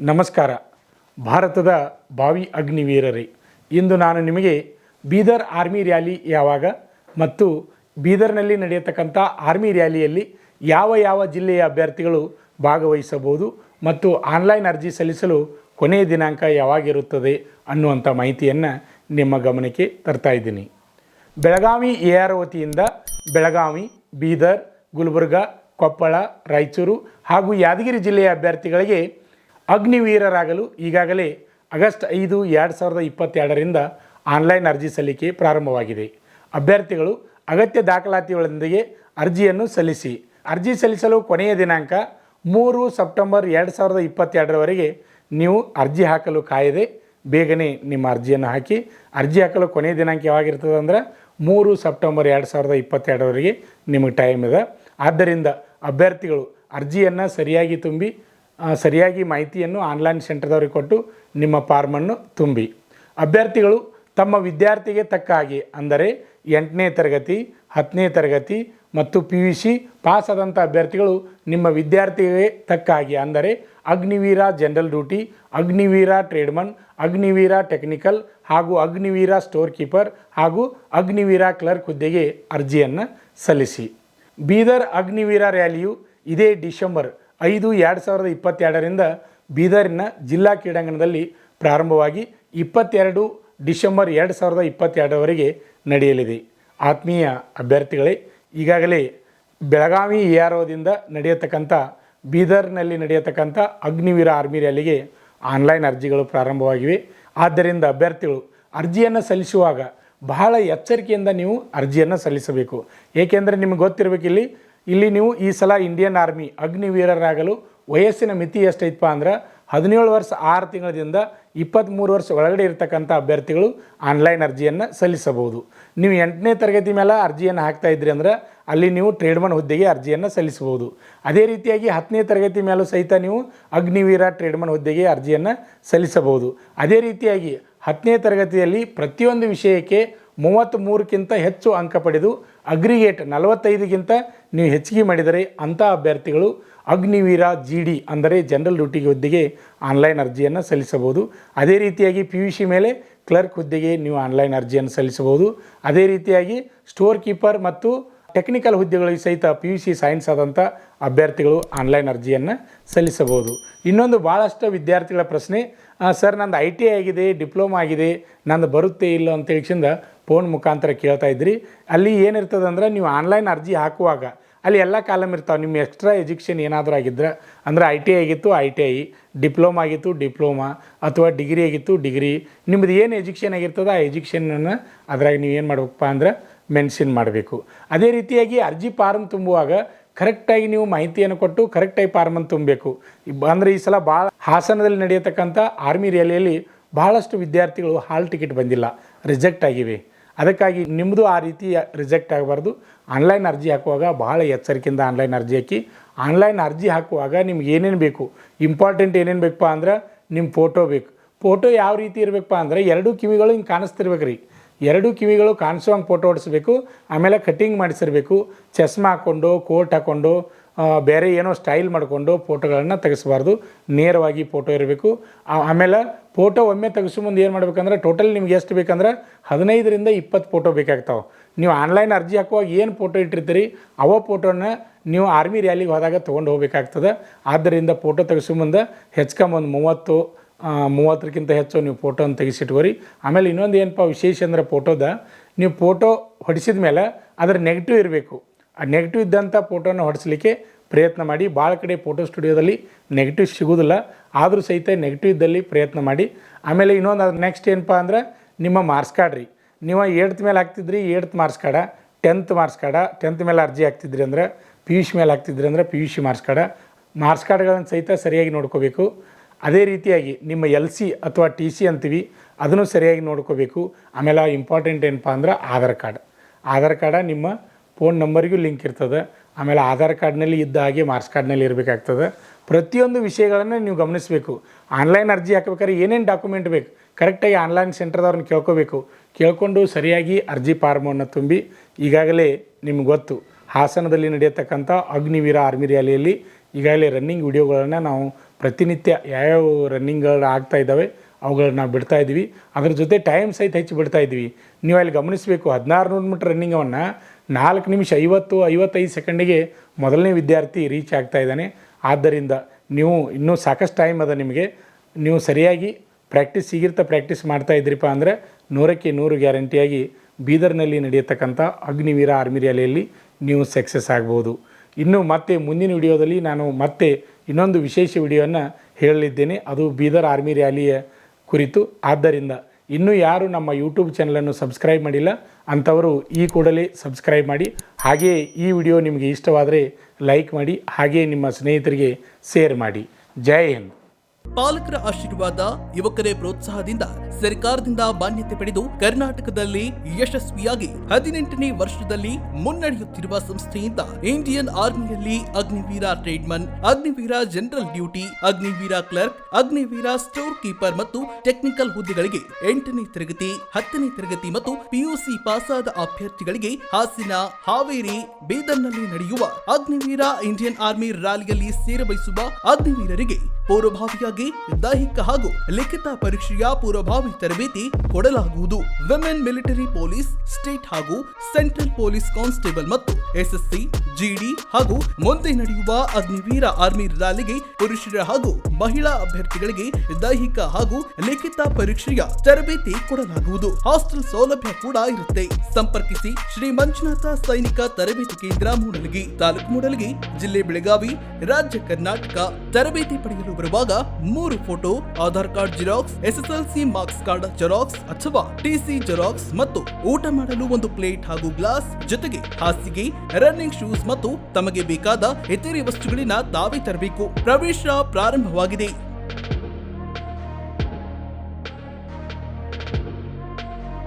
ನಮಸ್ಕಾರ. ಭಾರತದ ಭಾವಿ ಅಗ್ನಿವೀರರೇ, ಇಂದು ನಾನು ನಿಮಗೆ ಬೀದರ್ ಆರ್ಮಿ ರ್ಯಾಲಿ ಯಾವಾಗ ಮತ್ತು ಬೀದರ್ನಲ್ಲಿ ನಡೆಯತಕ್ಕಂಥ ಆರ್ಮಿ ರ್ಯಾಲಿಯಲ್ಲಿ ಯಾವ ಜಿಲ್ಲೆಯ ಅಭ್ಯರ್ಥಿಗಳು ಭಾಗವಹಿಸಬಹುದು ಮತ್ತು ಆನ್ಲೈನ್ ಅರ್ಜಿ ಸಲ್ಲಿಸಲು ಕೊನೆಯ ದಿನಾಂಕ ಯಾವಾಗಿರುತ್ತದೆ ಅನ್ನುವಂಥ ಮಾಹಿತಿಯನ್ನು ನಿಮ್ಮ ಗಮನಕ್ಕೆ ತರ್ತಾ ಇದ್ದೀನಿ. ಬೆಳಗಾವಿ AR ವತಿಯಿಂದ ಬೆಳಗಾವಿ, ಬೀದರ್, ಗುಲ್ಬರ್ಗ, ಕೊಪ್ಪಳ, ರಾಯಚೂರು ಹಾಗೂ ಯಾದಗಿರಿ ಜಿಲ್ಲೆಯ ಅಭ್ಯರ್ಥಿಗಳಿಗೆ ಅಗ್ನಿವೀರರಾಗಲು ಈಗಾಗಲೇ ಆಗಸ್ಟ್ 5, 2022ರಿಂದ ಆನ್ಲೈನ್ ಅರ್ಜಿ ಸಲ್ಲಿಕೆ ಪ್ರಾರಂಭವಾಗಿದೆ. ಅಭ್ಯರ್ಥಿಗಳು ಅಗತ್ಯ ದಾಖಲಾತಿಗಳೊಂದಿಗೆ ಅರ್ಜಿಯನ್ನು ಸಲ್ಲಿಸಿ. ಅರ್ಜಿ ಸಲ್ಲಿಸಲು ಕೊನೆಯ ದಿನಾಂಕ 3 ಸೆಪ್ಟೆಂಬರ್ 2022ರವರೆಗೆ ನೀವು ಅರ್ಜಿ ಹಾಕಲು ಕಾಯದೆ ಬೇಗನೆ ನಿಮ್ಮ ಅರ್ಜಿಯನ್ನು ಹಾಕಿ. ಅರ್ಜಿ ಹಾಕಲು ಕೊನೆಯ ದಿನಾಂಕ ಯಾವಾಗಿರ್ತದೆ ಅಂದರೆ 3 ಸೆಪ್ಟೆಂಬರ್ 2022ರವರೆಗೆ ನಿಮಗೆ ಟೈಮ್ ಇದೆ. ಆದ್ದರಿಂದ ಅಭ್ಯರ್ಥಿಗಳು ಅರ್ಜಿಯನ್ನು ಸರಿಯಾಗಿ ತುಂಬಿ ಸರಿಯಾಗಿ ಮಾಹಿತಿಯನ್ನು ಆನ್ಲೈನ್ ಸೆಂಟರ್ದವರಿಗೆ ಕೊಟ್ಟು ನಿಮ್ಮ ಫಾರ್ಮನ್ನು ತುಂಬಿ. ಅಭ್ಯರ್ಥಿಗಳು ತಮ್ಮ ವಿದ್ಯಾರ್ಥಿಗೆ ತಕ್ಕ ಹಾಗೆ ಅಂದರೆ 8ನೇ ತರಗತಿ, 10ನೇ ತರಗತಿ ಮತ್ತು PUC ಪಾಸ್ ಆದಂಥ ಅಭ್ಯರ್ಥಿಗಳು ನಿಮ್ಮ ವಿದ್ಯಾರ್ಥಿಗೆ ತಕ್ಕ ಹಾಗೆ ಅಂದರೆ Agniveer general duty, Agniveer tradesman, Agniveer technical ಹಾಗೂ ಅಗ್ನಿವೀರ ಸ್ಟೋರ್ ಕೀಪರ್ ಹಾಗೂ ಅಗ್ನಿವೀರ ಕ್ಲರ್ಕ್ ಹುದ್ದೆಗೆ ಅರ್ಜಿಯನ್ನು ಸಲ್ಲಿಸಿ. ಬೀದರ್ ಅಗ್ನಿವೀರ ರ್ಯಾಲಿಯು ಇದೇ ಡಿಸೆಂಬರ್ 5, 2022ರಿಂದ ಬೀದರಿನ ಜಿಲ್ಲಾ ಕ್ರೀಡಾಂಗಣದಲ್ಲಿ ಪ್ರಾರಂಭವಾಗಿ 22 ಡಿಸೆಂಬರ್ 2022ರವರೆಗೆ ನಡೆಯಲಿದೆ. ಆತ್ಮೀಯ ಅಭ್ಯರ್ಥಿಗಳೇ, ಈಗಾಗಲೇ ಬೆಳಗಾವಿ AROದಿಂದ ನಡೆಯತಕ್ಕಂಥ ಬೀದರ್ನಲ್ಲಿ ನಡೆಯತಕ್ಕಂಥ ಅಗ್ನಿವೀರ ಆರ್ಮಿ ರ್ಯಾಲಿಗೆ ಆನ್ಲೈನ್ ಅರ್ಜಿಗಳು ಪ್ರಾರಂಭವಾಗಿವೆ. ಆದ್ದರಿಂದ ಅಭ್ಯರ್ಥಿಗಳು ಅರ್ಜಿಯನ್ನು ಸಲ್ಲಿಸುವಾಗ ಬಹಳ ಎಚ್ಚರಿಕೆಯಿಂದ ನೀವು ಅರ್ಜಿಯನ್ನು ಸಲ್ಲಿಸಬೇಕು. ಏಕೆಂದರೆ ನಿಮಗೆ ಗೊತ್ತಿರಬೇಕು, ಇಲ್ಲಿ ನೀವು ಈ ಸಲ ಇಂಡಿಯನ್ ಆರ್ಮಿ ಅಗ್ನಿವೀರರಾಗಲು ವಯಸ್ಸಿನ ಮಿತಿ ಎಷ್ಟೈತಪ್ಪ ಅಂದ್ರೆ 17 ವರ್ಷ 6 ತಿಂಗಳಿಂದ 23 ವರ್ಷ ಒಳಗಡೆ ಇರತಕ್ಕಂಥ ಅಭ್ಯರ್ಥಿಗಳು ಆನ್ಲೈನ್ ಅರ್ಜಿಯನ್ನು ಸಲ್ಲಿಸಬಹುದು. ನೀವು 8ನೇ ತರಗತಿ ಮೇಲೆ ಅರ್ಜಿಯನ್ನು ಹಾಕ್ತಾ ಇದ್ರಿ ಅಂದ್ರೆ ಅಲ್ಲಿ ನೀವು ಟ್ರೇಡ್ಮನ್ ಹುದ್ದೆಗೆ ಅರ್ಜಿಯನ್ನು ಸಲ್ಲಿಸಬಹುದು. ಅದೇ ರೀತಿಯಾಗಿ 10ನೇ ತರಗತಿ ಮೇಲೂ ಸಹಿತ ನೀವು ಅಗ್ನಿವೀರ ಟ್ರೇಡ್ಮನ್ ಹುದ್ದೆಗೆ ಅರ್ಜಿಯನ್ನು ಸಲ್ಲಿಸಬಹುದು. ಅದೇ ರೀತಿಯಾಗಿ 10ನೇ ತರಗತಿಯಲ್ಲಿ ಪ್ರತಿಯೊಂದು ವಿಷಯಕ್ಕೆ 33ಕ್ಕಿಂತ ಹೆಚ್ಚು ಅಂಕ ಪಡೆದು ಅಗ್ರಿಗೇಟ್ 45ಗಿಂತ ನೀವು ಹೆಚ್ಚಿಗೆ ಮಾಡಿದರೆ ಅಂಥ ಅಭ್ಯರ್ಥಿಗಳು ಅಗ್ನಿವೀರ GD ಅಂದರೆ ಜನರಲ್ ಡ್ಯೂಟಿಗೆ ಹುದ್ದೆಗೆ ಆನ್ಲೈನ್ ಅರ್ಜಿಯನ್ನು ಸಲ್ಲಿಸಬಹುದು. ಅದೇ ರೀತಿಯಾಗಿ PUC ಮೇಲೆ ಕ್ಲರ್ಕ್ ಹುದ್ದೆಗೆ ನೀವು ಆನ್ಲೈನ್ ಅರ್ಜಿಯನ್ನು ಸಲ್ಲಿಸಬಹುದು. ಅದೇ ರೀತಿಯಾಗಿ ಸ್ಟೋರ್ ಕೀಪರ್ ಮತ್ತು ಟೆಕ್ನಿಕಲ್ ಹುದ್ದೆಗಳಿಗೆ ಸಹಿತ PUC ಸೈನ್ಸ್ ಆದಂಥ ಅಭ್ಯರ್ಥಿಗಳು ಆನ್ಲೈನ್ ಅರ್ಜಿಯನ್ನು ಸಲ್ಲಿಸಬಹುದು. ಇನ್ನೊಂದು ಭಾಳಷ್ಟು ವಿದ್ಯಾರ್ಥಿಗಳ ಪ್ರಶ್ನೆ, ಸರ್ ನಂದು ITI ಆಗಿದೆ, ಡಿಪ್ಲೊಮಾ ಆಗಿದೆ, ನಂದು ಬರುತ್ತೆ ಇಲ್ಲ ಅಂತೇಳಿಸಿಂದ ಫೋನ್ ಮುಖಾಂತರ ಕೇಳ್ತಾ ಇದ್ರಿ. ಅಲ್ಲಿ ಏನಿರ್ತದೆ ಅಂದ್ರೆ ನೀವು ಆನ್ಲೈನ್ ಅರ್ಜಿ ಹಾಕುವಾಗ ಅಲ್ಲಿ ಎಲ್ಲ ಕಾಲಮ್ ಇರ್ತಾವೆ. ನಿಮ್ಮ ಎಕ್ಸ್ಟ್ರಾ ಎಜುಕೇಷನ್ ಏನಾದರೂ ಆಗಿದ್ರೆ ಅಂದರೆ ITI ಆಗಿತ್ತು ITI, ಡಿಪ್ಲೊಮಾ ಆಗಿತ್ತು ಡಿಪ್ಲೊಮಾ ಅಥವಾ ಡಿಗ್ರಿ ಆಗಿತ್ತು ಡಿಗ್ರಿ, ನಿಮ್ಮದು ಏನು ಎಜುಕೇಷನ್ ಆಗಿರ್ತದೆ ಆ ಎಜುಕೇಷನನ್ನು ಅದ್ರಾಗ ನೀವು ಏನು ಮಾಡ್ಬೇಕಪ್ಪ ಅಂದ್ರೆ ಮೆನ್ಷನ್ ಮಾಡಬೇಕು. ಅದೇ ರೀತಿಯಾಗಿ ಅರ್ಜಿ ಫಾರ್ಮ್ ತುಂಬುವಾಗ ಕರೆಕ್ಟಾಗಿ ನೀವು ಮಾಹಿತಿಯನ್ನು ಕೊಟ್ಟು ಕರೆಕ್ಟಾಗಿ ಫಾರ್ಮನ್ನು ತುಂಬಬೇಕು. ಅಂದರೆ ಈ ಸಲ ಭಾಳ ಹಾಸನದಲ್ಲಿ ನಡೆಯತಕ್ಕಂಥ ಆರ್ಮಿ ರ್ಯಾಲಿಯಲ್ಲಿ ಬಹಳಷ್ಟು ವಿದ್ಯಾರ್ಥಿಗಳು ಹಾಲ್ ಟಿಕೆಟ್ ಬಂದಿಲ್ಲ, ರಿಜೆಕ್ಟ್ ಆಗಿವೆ. ಅದಕ್ಕಾಗಿ ನಿಮ್ಮದು ಆ ರೀತಿ ರಿಜೆಕ್ಟ್ ಆಗಬಾರ್ದು. ಆನ್ಲೈನ್ ಅರ್ಜಿ ಹಾಕುವಾಗ ಭಾಳ ಎಚ್ಚರಿಕೆಯಿಂದ ಆನ್ಲೈನ್ ಅರ್ಜಿ ಹಾಕಿ. ಆನ್ಲೈನ್ ಅರ್ಜಿ ಹಾಕುವಾಗ ನಿಮ್ಗೆ ಏನೇನು ಬೇಕು, ಇಂಪಾರ್ಟೆಂಟ್ ಏನೇನು ಬೇಕಪ್ಪ ಅಂದ್ರೆ ನಿಮ್ಮ ಫೋಟೋ ಬೇಕು. ಫೋಟೋ ಯಾವ ರೀತಿ ಇರಬೇಕಪ್ಪ ಅಂದರೆ 2 ಕಿವಿಗಳು ಹಿಂಗೆ ಕಾಣಿಸ್ತಿರ್ಬೇಕು ರೀ, 2 ಕಿವಿಗಳು ಕಾಣಿಸುವಂಗೆ ಫೋಟೋ ಹೊಡಿಸ್ಬೇಕು. ಆಮೇಲೆ ಕಟ್ಟಿಂಗ್ ಮಾಡಿಸಿರ್ಬೇಕು. ಚಸ್ಮಾ ಹಾಕ್ಕೊಂಡು ಕೋಟ್ ಹಾಕ್ಕೊಂಡು ಬೇರೆ ಏನೋ ಸ್ಟೈಲ್ ಮಾಡಿಕೊಂಡು ಫೋಟೋಗಳನ್ನು ತೆಗೆಸಬಾರ್ದು. ನೇರವಾಗಿ ಫೋಟೋ ಇರಬೇಕು. ಆಮೇಲೆ ಫೋಟೋ ಒಮ್ಮೆ ತೆಗೆಸೋ ಮುಂದೆ ಏನು ಮಾಡ್ಬೇಕಂದ್ರೆ ಟೋಟಲ್ ನಿಮ್ಗೆ ಎಷ್ಟು ಬೇಕಂದ್ರೆ 15ರಿಂದ 20 ಫೋಟೋ ಬೇಕಾಗ್ತಾವೆ. ನೀವು ಆನ್ಲೈನ್ ಅರ್ಜಿ ಹಾಕುವಾಗ ಏನು ಫೋಟೋ ಇಟ್ಟಿರ್ತೀರಿ ಅವ ಫೋಟೋನ ನೀವು ಆರ್ಮಿ ರ್ಯಾಲಿಗೆ ಹೋದಾಗ ತೊಗೊಂಡು ಹೋಗಬೇಕಾಗ್ತದೆ. ಆದ್ದರಿಂದ ಫೋಟೋ ತೆಗೆಸೋ ಮುಂದೆ ಹೆಚ್ಚಿಕೊಂಬಂದು 30ಕ್ಕಿಂತ ಹೆಚ್ಚು ನೀವು ಫೋಟೋನ ತೆಗೆಸಿಟ್ಕೋರಿ. ಆಮೇಲೆ ಇನ್ನೊಂದು ಏನಪ್ಪ ವಿಶೇಷ ಅಂದರೆ ಫೋಟೋದ ನೀವು ಫೋಟೋ ಹೊಡಿಸಿದ ಮೇಲೆ ಅದರ ನೆಗೆಟಿವ್ ಇರಬೇಕು. ಆ ನೆಗೆಟಿವ್ ಇದ್ದಂಥ ಫೋಟೋನ ಹೊಡಿಸ್ಲಿಕ್ಕೆ ಪ್ರಯತ್ನ ಮಾಡಿ. ಭಾಳ ಕಡೆ ಫೋಟೋ ಸ್ಟುಡಿಯೋದಲ್ಲಿ ನೆಗೆಟಿವ್ ಸಿಗೋದಿಲ್ಲ, ಆದರೂ ಸಹಿತ ನೆಗೆಟಿವ್ ಇದ್ದಲ್ಲಿ ಪ್ರಯತ್ನ ಮಾಡಿ. ಆಮೇಲೆ ಇನ್ನೊಂದು ಅದು ನೆಕ್ಸ್ಟ್ ಏನಪ್ಪ ಅಂದ್ರೆ ನಿಮ್ಮ ಮಾರ್ಕ್ಸ್ ಕಾರ್ಡ್ ರೀ. ನೀವು 8th ಮೇಲೆ ಹಾಕ್ತಿದ್ರಿ 8th marks card, 10th marks card, 10th ಮೇಲೆ ಅರ್ಜಿ ಹಾಕ್ತಿದ್ರಿ ಅಂದ್ರೆ PUC ಮೇಲೆ ಹಾಕ್ತಿದ್ರಿ ಅಂದ್ರೆ PUC ಮಾರ್ಕ್ಸ್ ಕಾರ್ಡ್ಗಳನ್ನು ಸಹಿತ ಸರಿಯಾಗಿ ನೋಡ್ಕೋಬೇಕು. ಅದೇ ರೀತಿಯಾಗಿ ನಿಮ್ಮ LC ಅಥವಾ TC ಅಂತೀವಿ, ಅದನ್ನು ಸರಿಯಾಗಿ ನೋಡ್ಕೋಬೇಕು. ಆಮೇಲೆ ಇಂಪಾರ್ಟೆಂಟ್ ಏನಪ್ಪ ಅಂದ್ರೆ ಆಧಾರ್ ಕಾರ್ಡ ನಿಮ್ಮ ಫೋನ್ ನಂಬರಿಗೂ ಲಿಂಕ್ ಇರ್ತದೆ. ಆಮೇಲೆ ಆಧಾರ್ ಕಾರ್ಡ್ನಲ್ಲಿ ಇದ್ದ ಹಾಗೆ ಮಾರ್ಕ್ಸ್ ಕಾರ್ಡ್ನಲ್ಲಿ ಇರಬೇಕಾಗ್ತದೆ. ಪ್ರತಿಯೊಂದು ವಿಷಯಗಳನ್ನು ನೀವು ಗಮನಿಸಬೇಕು. ಆನ್ಲೈನ್ ಅರ್ಜಿ ಹಾಕಬೇಕಾದ್ರೆ ಏನೇನು ಡಾಕ್ಯುಮೆಂಟ್ ಬೇಕು ಕರೆಕ್ಟಾಗಿ ಆನ್ಲೈನ್ ಸೆಂಟರ್ದವ್ರನ್ನ ಕೇಳ್ಕೊಂಡು ಸರಿಯಾಗಿ ಅರ್ಜಿ ಫಾರ್ಮನ್ನು ತುಂಬಿ. ಈಗಾಗಲೇ ನಿಮ್ಗೆ ಗೊತ್ತು, ಹಾಸನದಲ್ಲಿ ನಡೆಯತಕ್ಕಂಥ ಅಗ್ನಿವೀರ ಆರ್ಮಿ ರ್ಯಾಲಿಯಲ್ಲಿ ಈಗಾಗಲೇ ರನ್ನಿಂಗ್ ವಿಡಿಯೋಗಳನ್ನು ನಾವು ಪ್ರತಿನಿತ್ಯ ಯಾವ್ಯಾವ ರನ್ನಿಂಗ್ಗಳು ಆಗ್ತಾ ಇದ್ದಾವೆ ಅವುಗಳನ್ನ ನಾವು ಬಿಡ್ತಾ ಇದ್ದೀವಿ. ಅದ್ರ ಜೊತೆ ಟೈಮ್ ಸಹಿತ ಹೆಚ್ಚು ಬಿಡ್ತಾ ಇದ್ವಿ. ನೀವು ಅಲ್ಲಿ ಗಮನಿಸಬೇಕು, 1600 ಮೀಟ್ರ್ ರನ್ನಿಂಗವನ್ನು 4 ನಿಮಿಷ 55 ಸೆಕೆಂಡಿಗೆ ಮೊದಲನೇ ವಿದ್ಯಾರ್ಥಿ ರೀಚ್ ಆಗ್ತಾ ಇದ್ದಾನೆ. ಆದ್ದರಿಂದ ನೀವು ಇನ್ನೂ ಸಾಕಷ್ಟು ಟೈಮ್ ಅದ ನಿಮಗೆ. ನೀವು ಸರಿಯಾಗಿ ಪ್ರಾಕ್ಟೀಸ್ ಮಾಡ್ತಾ ಇದ್ರಿಪ್ಪ ಅಂದರೆ 100ಕ್ಕೆ 100 ಗ್ಯಾರಂಟಿಯಾಗಿ ಬೀದರ್ನಲ್ಲಿ ನಡೆಯತಕ್ಕಂಥ ಅಗ್ನಿವೀರ ಆರ್ಮಿ ರ್ಯಾಲಿಯಲ್ಲಿ ನೀವು ಸಕ್ಸಸ್ ಆಗ್ಬೋದು. ಇನ್ನು ಮತ್ತೆ ಮುಂದಿನ ವಿಡಿಯೋದಲ್ಲಿ ನಾನು ಮತ್ತೆ ಇನ್ನೊಂದು ವಿಶೇಷ ವಿಡಿಯೋವನ್ನು ಹೇಳಲಿದ್ದೇನೆ, ಅದು ಬೀದರ್ ಆರ್ಮಿ ರ್ಯಾಲಿಯ ಕುರಿತು. ಆದ್ದರಿಂದ ಇನ್ನೂ ಯಾರು ನಮ್ಮ ಯೂಟ್ಯೂಬ್ ಚಾನಲನ್ನು ಸಬ್ಸ್ಕ್ರೈಬ್ ಮಾಡಿಲ್ಲ ಅಂಥವರು ಈ ಕೂಡಲೇ ಸಬ್ಸ್ಕ್ರೈಬ್ ಮಾಡಿ. ಹಾಗೆಯೇ ಈ ವಿಡಿಯೋ ನಿಮಗೆ ಇಷ್ಟವಾದರೆ ಲೈಕ್ ಮಾಡಿ, ಹಾಗೆಯೇ ನಿಮ್ಮ ಸ್ನೇಹಿತರಿಗೆ ಶೇರ್ ಮಾಡಿ. ಜೈ ಹಿಂದ್. ಪಾಲಕರ ಆಶೀರ್ವಾದ, ಯುವಕರೇ ಪ್ರೋತ್ಸಾಹದಿಂದ ಸರ್ಕಾರದಿಂದ ಮಾನ್ಯತೆ ಪಡೆದು ಕರ್ನಾಟಕದಲ್ಲಿ ಯಶಸ್ವಿಯಾಗಿ 18ನೇ ವರ್ಷದಲ್ಲಿ ಮುನ್ನಡೆಯುತ್ತಿರುವ ಸಂಸ್ಥೆಯಿಂದ ಇಂಡಿಯನ್ ಆರ್ಮಿಯಲ್ಲಿ Agniveer tradesman, Agniveer general duty, Agniveer clerk, Agniveer store keeper ಮತ್ತು ಟೆಕ್ನಿಕಲ್ ಹುದ್ದೆಗಳಿಗೆ 8ನೇ ತರಗತಿ, 10ನೇ ತರಗತಿ ಮತ್ತು ಪಿಯುಸಿ ಪಾಸಾದ ಅಭ್ಯರ್ಥಿಗಳಿಗೆ ಹಾಸನ, ಹಾವೇರಿ, ಬೀದರ್ನಲ್ಲಿ ನಡೆಯುವ ಅಗ್ನಿವೀರ ಇಂಡಿಯನ್ ಆರ್ಮಿ ರ್ಯಾಲಿಯಲ್ಲಿ ಸೇರಬಯಸುವ ಅಗ್ನಿವೀರರಿಗೆ ಪೂರ್ವಭಾವಿಯಾಗಿ ದೈಹಿಕ ಹಾಗೂ ಲಿಖಿತ ಪರೀಕ್ಷೆಯ ಪೂರ್ವಭಾವಿ ತರಬೇತಿ ಕೊಡಲಾಗುವುದು. ವಿಮೆನ್ ಮಿಲಿಟರಿ ಪೊಲೀಸ್, ಸ್ಟೇಟ್ ಹಾಗೂ ಸೆಂಟ್ರಲ್ ಪೊಲೀಸ್ ಕಾನ್ಸ್ಟೇಬಲ್ ಮತ್ತು ಎಸ್ಎಸ್ಸಿ, ಜಿಡಿ ಹಾಗೂ ಮುಂದೆ ನಡೆಯುವ ಅಗ್ನಿವೀರ ಆರ್ಮಿ ರ್ಯಾಲಿಗೆ ಪುರುಷರ ಹಾಗೂ ಮಹಿಳಾ ಅಭ್ಯರ್ಥಿಗಳಿಗೆ ದೈಹಿಕ ಹಾಗೂ ಲಿಖಿತ ಪರೀಕ್ಷೆಯ ತರಬೇತಿ ಕೊಡಲಾಗುವುದು. ಹಾಸ್ಟೆಲ್ ಸೌಲಭ್ಯ ಕೂಡ ಇರುತ್ತೆ. ಸಂಪರ್ಕಿಸಿ ಶ್ರೀ ಮಂಜುನಾಥ ಸೈನಿಕ ತರಬೇತಿ ಕೇಂದ್ರ, ಮೂಡಲಗಿ, ತಾಲೂಕು ಮೂಡಲಗಿ, ಜಿಲ್ಲೆ ಬೆಳಗಾವಿ, ರಾಜ್ಯ ಕರ್ನಾಟಕ. ತರಬೇತಿ ಪಡೆಯಲು ಬರುವಾಗ 3 photo, Aadhaar card xerox, SSLC marks card xerox ಅಥವಾ ಟಿಸಿ ಜೆರಾಕ್ಸ್ ಮತ್ತು ಊಟ ಮಾಡಲು 1 ಪ್ಲೇಟ್ ಹಾಗೂ ಗ್ಲಾಸ್, ಜೊತೆಗೆ ಹಾಸಿಗೆ, ರನ್ನಿಂಗ್ ಶೂಸ್ ಮತ್ತು ತಮಗೆ ಬೇಕಾದ ಇತರೆ ವಸ್ತುಗಳಿನ ತಾವೇ ತರಬೇಕು. ಪ್ರವೇಶ ಪ್ರಾರಂಭವಾಗಿದೆ.